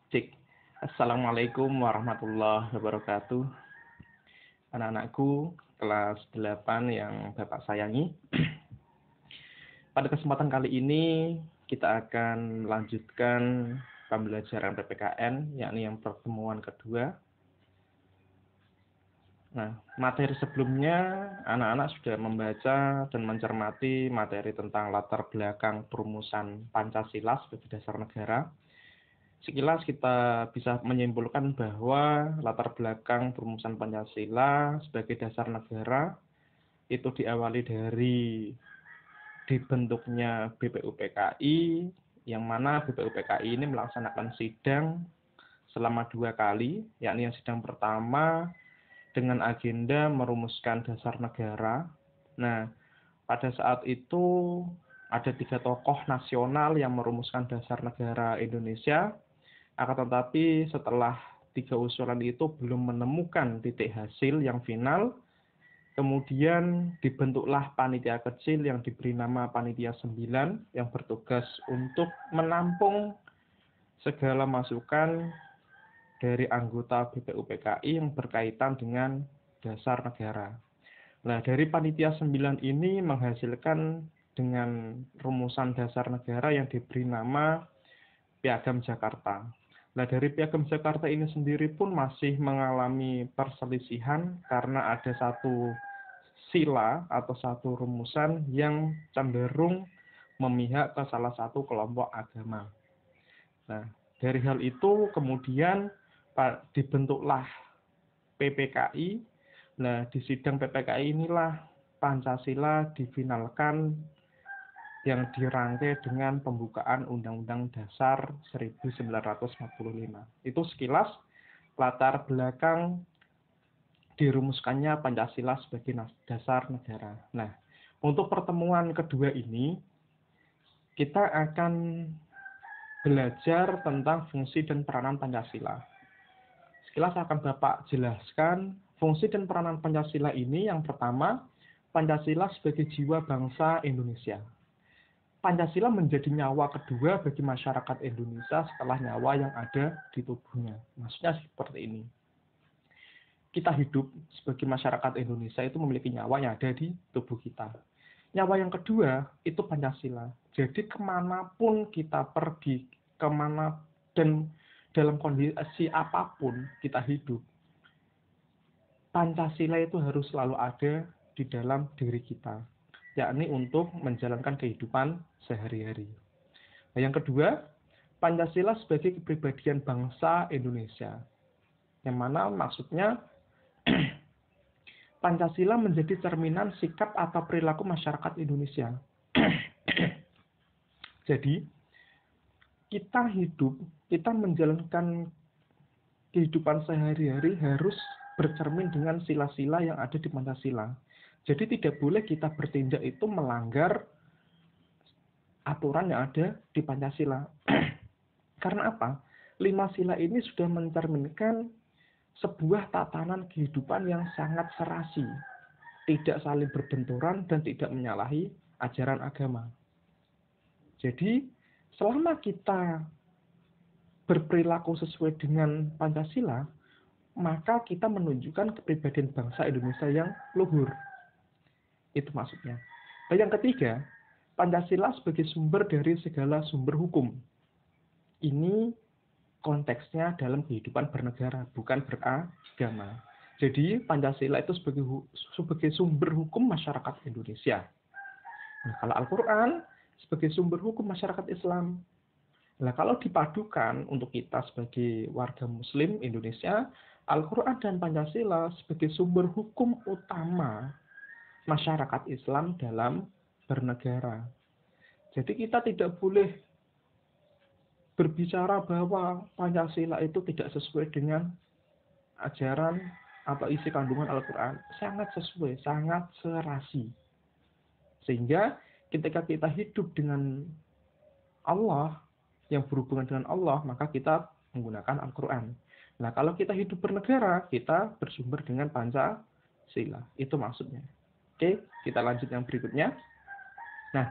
Cik. Assalamualaikum warahmatullahi wabarakatuh. Anak-anakku kelas 8 yang Bapak sayangi. Pada kesempatan kali ini kita akan melanjutkan pembelajaran PPKN, yakni yang pertemuan kedua. Nah, materi sebelumnya anak-anak sudah membaca dan mencermati materi tentang latar belakang perumusan Pancasila sebagai dasar negara. Sekilas kita bisa menyimpulkan bahwa latar belakang perumusan Pancasila sebagai dasar negara itu diawali dari dibentuknya BPUPKI, yang mana BPUPKI ini melaksanakan sidang selama 2 kali, yakni yang sidang pertama dengan agenda merumuskan dasar negara. Nah, pada saat itu ada 3 tokoh nasional yang merumuskan dasar negara Indonesia. Akan tetapi setelah 3 usulan itu belum menemukan titik hasil yang final, kemudian dibentuklah panitia kecil yang diberi nama Panitia 9 yang bertugas untuk menampung segala masukan dari anggota BPUPKI yang berkaitan dengan dasar negara. Nah, dari Panitia 9 ini menghasilkan dengan rumusan dasar negara yang diberi nama Piagam Jakarta. Nah, dari Piagam Jakarta ini sendiri pun masih mengalami perselisihan karena ada satu sila atau satu rumusan yang cenderung memihak ke salah satu kelompok agama. Nah, dari hal itu kemudian dibentuklah PPKI. Nah, di sidang PPKI inilah Pancasila difinalkan yang dirangkai dengan pembukaan Undang-Undang Dasar 1945. Itu sekilas latar belakang dirumuskannya Pancasila sebagai dasar negara. Nah, untuk pertemuan kedua ini, kita akan belajar tentang fungsi dan peranan Pancasila. Sekilas akan Bapak jelaskan fungsi dan peranan Pancasila ini. Yang pertama, Pancasila sebagai jiwa bangsa Indonesia. Pancasila menjadi nyawa kedua bagi masyarakat Indonesia setelah nyawa yang ada di tubuhnya. Maksudnya seperti ini. Kita hidup sebagai masyarakat Indonesia itu memiliki nyawa yang ada di tubuh kita. Nyawa yang kedua itu Pancasila. Jadi kemanapun kita pergi, kemana dan dalam kondisi apapun kita hidup, Pancasila itu harus selalu ada di dalam diri kita, yakni untuk menjalankan kehidupan sehari-hari. Nah, yang kedua, Pancasila sebagai kepribadian bangsa Indonesia. Yang mana maksudnya Pancasila menjadi cerminan sikap atau perilaku masyarakat Indonesia. Jadi, kita hidup, kita menjalankan kehidupan sehari-hari harus bercermin dengan sila-sila yang ada di Pancasila. Jadi tidak boleh kita bertindak itu melanggar aturan yang ada di Pancasila. Karena apa? 5 sila ini sudah mencerminkan sebuah tatanan kehidupan yang sangat serasi, tidak saling berbenturan dan tidak menyalahi ajaran agama. Jadi, selama kita berperilaku sesuai dengan Pancasila, maka kita menunjukkan kepribadian bangsa Indonesia yang luhur. Itu maksudnya. Dan yang ketiga, Pancasila sebagai sumber dari segala sumber hukum. Ini konteksnya dalam kehidupan bernegara, bukan beragama. Jadi Pancasila itu sebagai sumber hukum masyarakat Indonesia. Nah, kalau Al-Quran sebagai sumber hukum masyarakat Islam. Nah, kalau dipadukan untuk kita sebagai warga Muslim Indonesia, Al-Quran dan Pancasila sebagai sumber hukum utama masyarakat Islam dalam bernegara. Jadi kita tidak boleh berbicara bahwa Pancasila itu tidak sesuai dengan ajaran atau isi kandungan Al-Quran. Sangat sesuai, sangat serasi. Sehingga ketika kita hidup dengan Allah, yang berhubungan dengan Allah, maka kita menggunakan Al-Quran. Nah, kalau kita hidup bernegara, kita bersumber dengan Pancasila. Itu maksudnya. Oke, kita lanjut yang berikutnya. Nah,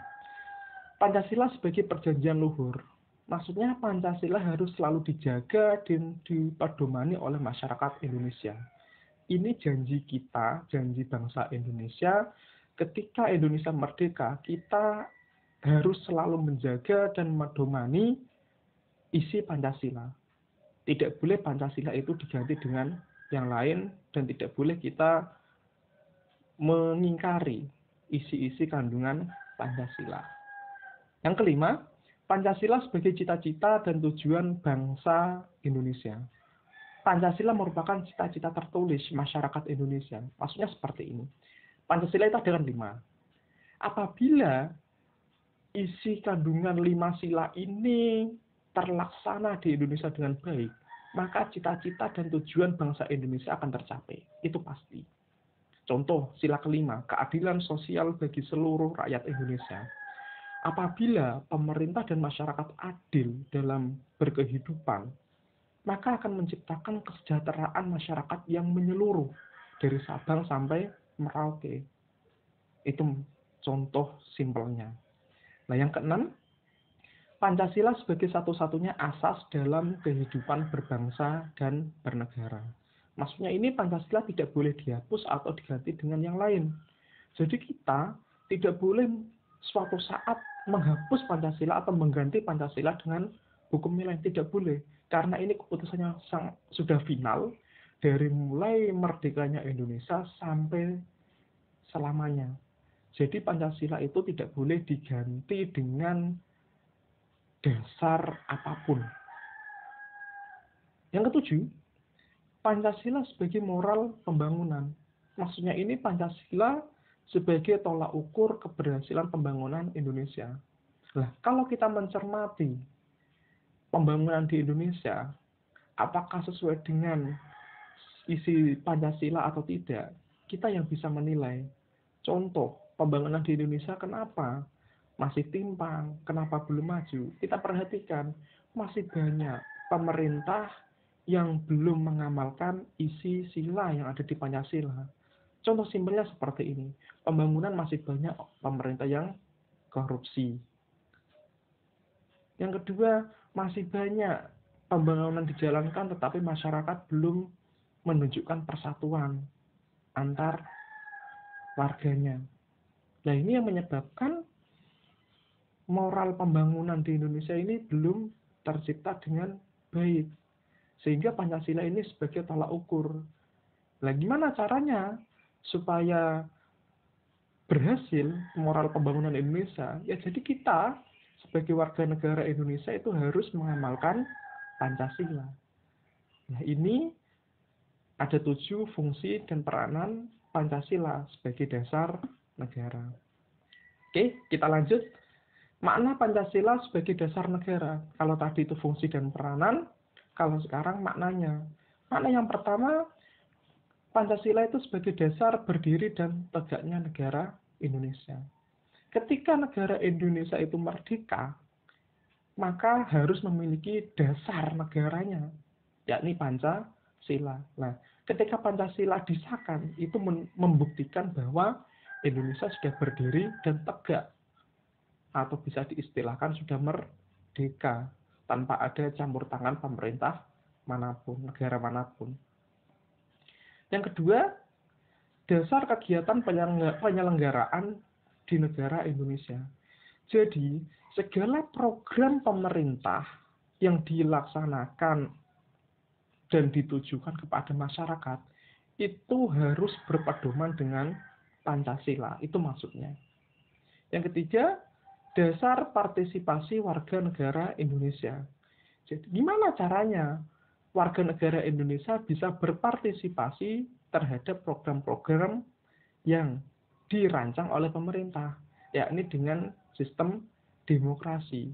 Pancasila sebagai perjanjian luhur. Maksudnya Pancasila harus selalu dijaga dan dipedomani oleh masyarakat Indonesia. Ini janji kita, janji bangsa Indonesia, ketika Indonesia merdeka, kita harus selalu menjaga dan medomani isi Pancasila. Tidak boleh Pancasila itu diganti dengan yang lain, dan tidak boleh kita mengingkari isi-isi kandungan Pancasila. Yang kelima, Pancasila sebagai cita-cita dan tujuan bangsa Indonesia. Pancasila merupakan cita-cita tertulis masyarakat Indonesia. Maksudnya seperti ini. Pancasila itu ada 5. Apabila isi kandungan 5 sila ini terlaksana di Indonesia dengan baik, maka cita-cita dan tujuan bangsa Indonesia akan tercapai. Itu pasti. Contoh, sila kelima, keadilan sosial bagi seluruh rakyat Indonesia. Apabila pemerintah dan masyarakat adil dalam berkehidupan, maka akan menciptakan kesejahteraan masyarakat yang menyeluruh dari Sabang sampai Merauke. Itu contoh simpelnya. Nah, yang keenam, Pancasila sebagai satu-satunya asas dalam kehidupan berbangsa dan bernegara. Maksudnya ini Pancasila tidak boleh dihapus atau diganti dengan yang lain. Jadi kita tidak boleh suatu saat menghapus Pancasila atau mengganti Pancasila dengan hukum lain. Tidak boleh. Karena ini keputusannya sudah final dari mulai merdekanya Indonesia sampai selamanya. Jadi Pancasila itu tidak boleh diganti dengan dasar apapun. Yang ketujuh, Pancasila sebagai moral pembangunan. Maksudnya ini Pancasila sebagai tolak ukur keberhasilan pembangunan Indonesia. Nah, kalau kita mencermati pembangunan di Indonesia, apakah sesuai dengan isi Pancasila atau tidak, kita yang bisa menilai. Contoh, pembangunan di Indonesia kenapa masih timpang, kenapa belum maju? Kita perhatikan, masih banyak pemerintah yang belum mengamalkan isi sila yang ada di Pancasila. Contoh simpelnya seperti ini, pembangunan masih banyak pemerintah yang korupsi. Yang kedua, masih banyak pembangunan dijalankan tetapi masyarakat belum menunjukkan persatuan antar warganya. Nah, ini yang menyebabkan moral pembangunan di Indonesia ini belum tercipta dengan baik. Sehingga Pancasila ini sebagai tolak ukur. Nah, gimana caranya supaya berhasil moral pembangunan Indonesia? Ya, jadi kita sebagai warga negara Indonesia itu harus mengamalkan Pancasila. Nah, ini ada 7 fungsi dan peranan Pancasila sebagai dasar negara. Oke, kita lanjut. Makna Pancasila sebagai dasar negara. Kalau tadi itu fungsi dan peranan, kalau sekarang maknanya. Makna yang pertama, Pancasila itu sebagai dasar berdiri dan tegaknya negara Indonesia. Ketika negara Indonesia itu merdeka, maka harus memiliki dasar negaranya, yakni Pancasila. Nah, ketika Pancasila disahkan, itu membuktikan bahwa Indonesia sudah berdiri dan tegak, atau bisa diistilahkan sudah merdeka, tanpa ada campur tangan pemerintah manapun, negara manapun. Yang kedua, dasar kegiatan penyelenggaraan di negara Indonesia. Jadi, segala program pemerintah yang dilaksanakan dan ditujukan kepada masyarakat, itu harus berpedoman dengan Pancasila. Itu maksudnya. Yang ketiga, dasar partisipasi warga negara Indonesia. Jadi, gimana caranya warga negara Indonesia bisa berpartisipasi terhadap program-program yang dirancang oleh pemerintah, yakni dengan sistem demokrasi.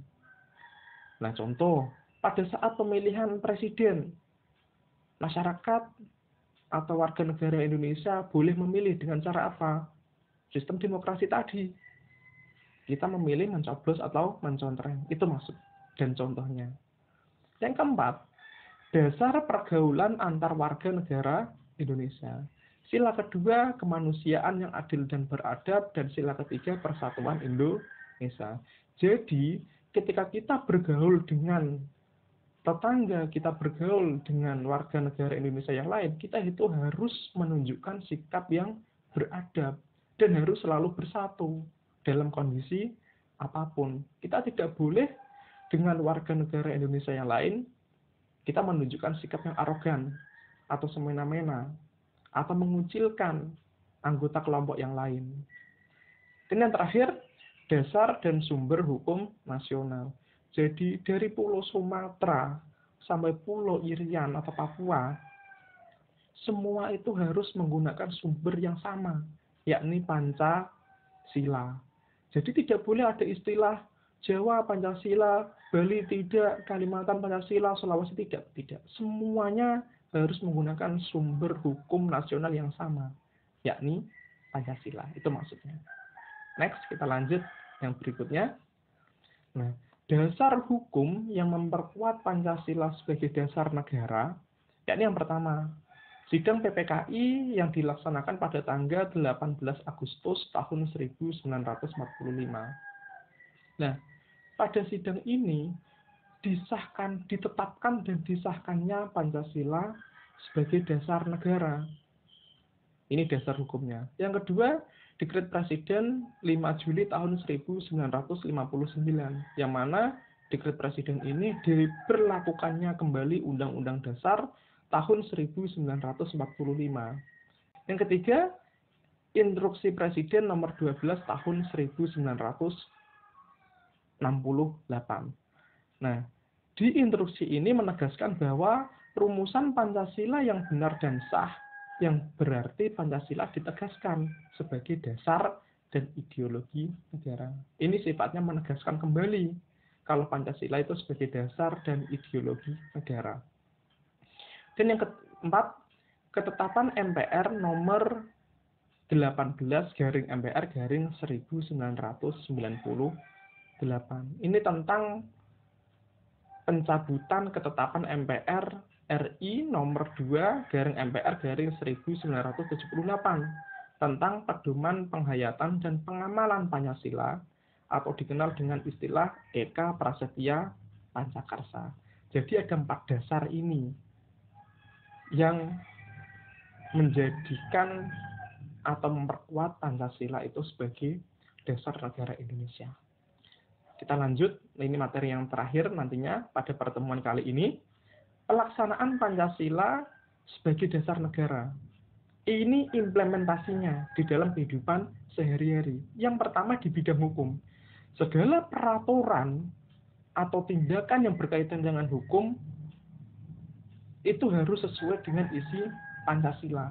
Nah, contoh, pada saat pemilihan presiden, masyarakat atau warga negara Indonesia boleh memilih dengan cara apa? Sistem demokrasi tadi. Kita memilih mencoblos atau mencontreng. Itu maksud dan contohnya. Yang keempat, dasar pergaulan antar warga negara Indonesia. Sila kedua, kemanusiaan yang adil dan beradab, dan sila ketiga, persatuan Indonesia. Jadi, ketika kita bergaul dengan tetangga, kita bergaul dengan warga negara Indonesia yang lain, kita itu harus menunjukkan sikap yang beradab dan harus selalu bersatu dalam kondisi apapun. Kita tidak boleh dengan warga negara Indonesia yang lain, kita menunjukkan sikap yang arogan atau semena-mena atau mengucilkan anggota kelompok yang lain. Dan yang terakhir, dasar dan sumber hukum nasional. Jadi dari Pulau Sumatera sampai Pulau Irian atau Papua, semua itu harus menggunakan sumber yang sama, yakni Pancasila. Jadi tidak boleh ada istilah Jawa Pancasila, Bali tidak, Kalimantan Pancasila, Sulawesi tidak. Tidak. Semuanya harus menggunakan sumber hukum nasional yang sama, yakni Pancasila. Itu maksudnya. Next, kita lanjut yang berikutnya. Nah, dasar hukum yang memperkuat Pancasila sebagai dasar negara, yakni yang pertama, sidang PPKI yang dilaksanakan pada tanggal 18 Agustus tahun 1945. Nah, pada sidang ini ditetapkan dan disahkannya Pancasila sebagai dasar negara. Ini dasar hukumnya. Yang kedua, Dekret Presiden 5 Juli tahun 1959, yang mana Dekret Presiden ini diberlakukannya kembali Undang-Undang Dasar tahun 1945. Yang ketiga, Instruksi Presiden nomor 12 tahun 1968. Nah, di instruksi ini menegaskan bahwa rumusan Pancasila yang benar dan sah, yang berarti Pancasila ditegaskan sebagai dasar dan ideologi negara. Ini sifatnya menegaskan kembali kalau Pancasila itu sebagai dasar dan ideologi negara. Dan yang keempat, ketetapan MPR nomor 18/MPR/1998. Ini tentang pencabutan ketetapan MPR RI nomor 2/MPR/1978 tentang pedoman penghayatan dan pengamalan Pancasila atau dikenal dengan istilah Eka Prasetya Pancakarsa. Jadi ada 4 dasar ini yang menjadikan atau memperkuat Pancasila itu sebagai dasar negara Indonesia. Kita lanjut, ini materi yang terakhir nantinya pada pertemuan kali ini. Pelaksanaan Pancasila sebagai dasar negara. Ini implementasinya di dalam kehidupan sehari-hari. Yang pertama di bidang hukum. Segala peraturan atau tindakan yang berkaitan dengan hukum itu harus sesuai dengan isi Pancasila.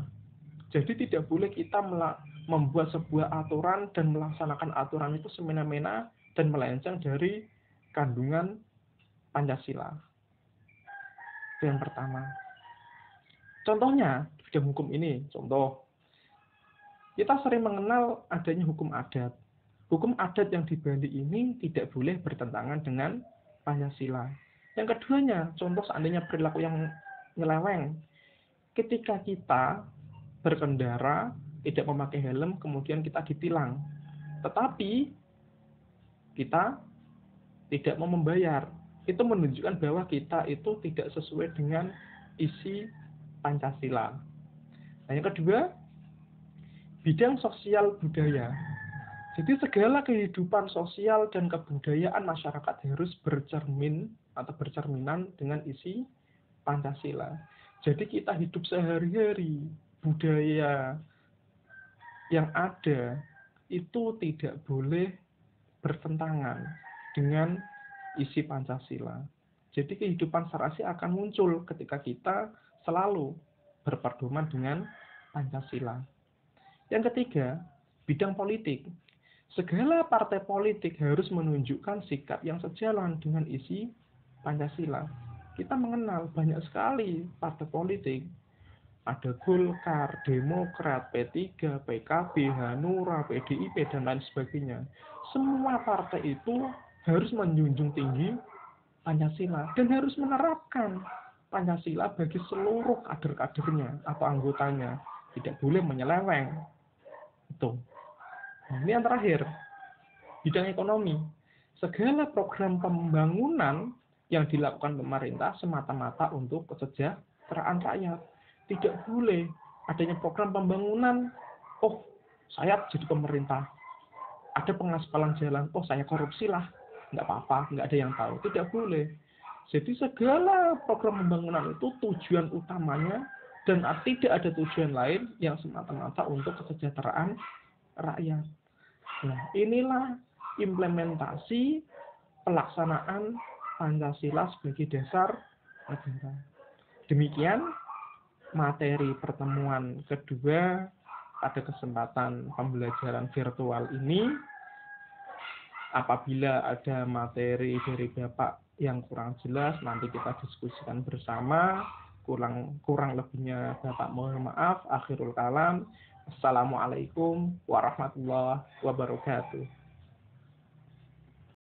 Jadi tidak boleh kita membuat sebuah aturan dan melaksanakan aturan itu semena-mena dan melenceng dari kandungan Pancasila. Itu yang pertama. Contohnya, di bidang hukum ini, contoh, kita sering mengenal adanya hukum adat. Hukum adat yang di Bali ini tidak boleh bertentangan dengan Pancasila. Yang keduanya, contoh seandainya perilaku yang nyeleweng. Ketika kita berkendara, tidak memakai helm, kemudian kita ditilang. Tetapi kita tidak mau membayar. Itu menunjukkan bahwa kita itu tidak sesuai dengan isi Pancasila. Nah, yang kedua, bidang sosial budaya. Jadi segala kehidupan sosial dan kebudayaan masyarakat harus bercerminan dengan isi Pancasila. Jadi kita hidup sehari-hari, budaya yang ada itu tidak boleh bertentangan dengan isi Pancasila. Jadi kehidupan serasi akan muncul ketika kita selalu berpedoman dengan Pancasila. Yang ketiga, bidang politik. Segala partai politik harus menunjukkan sikap yang sejalan dengan isi Pancasila. Kita mengenal banyak sekali partai politik. Ada Golkar, Demokrat, P3, PKB, Hanura, PDIP, dan lain sebagainya. Semua partai itu harus menjunjung tinggi Pancasila dan harus menerapkan Pancasila bagi seluruh kader-kadernya atau anggotanya. Tidak boleh menyeleweng. Itu. Nah, ini yang terakhir, bidang ekonomi. segala program pembangunan yang dilakukan pemerintah semata-mata untuk kesejahteraan rakyat. Tidak boleh adanya program pembangunan, oh saya jadi pemerintah, ada pengaspalan jalan, oh saya korupsi lah, nggak apa-apa, nggak ada yang tahu. Tidak boleh. Jadi segala program pembangunan itu tujuan utamanya dan tidak ada tujuan lain yang semata-mata untuk kesejahteraan rakyat. Nah, inilah implementasi pelaksanaan Pancasila sebagai dasar negara. Demikian materi pertemuan kedua pada kesempatan pembelajaran virtual ini. Apabila ada materi dari Bapak yang kurang jelas, nanti kita diskusikan bersama. Kurang lebihnya Bapak mohon maaf. Akhirul kalam. Assalamualaikum warahmatullahi wabarakatuh.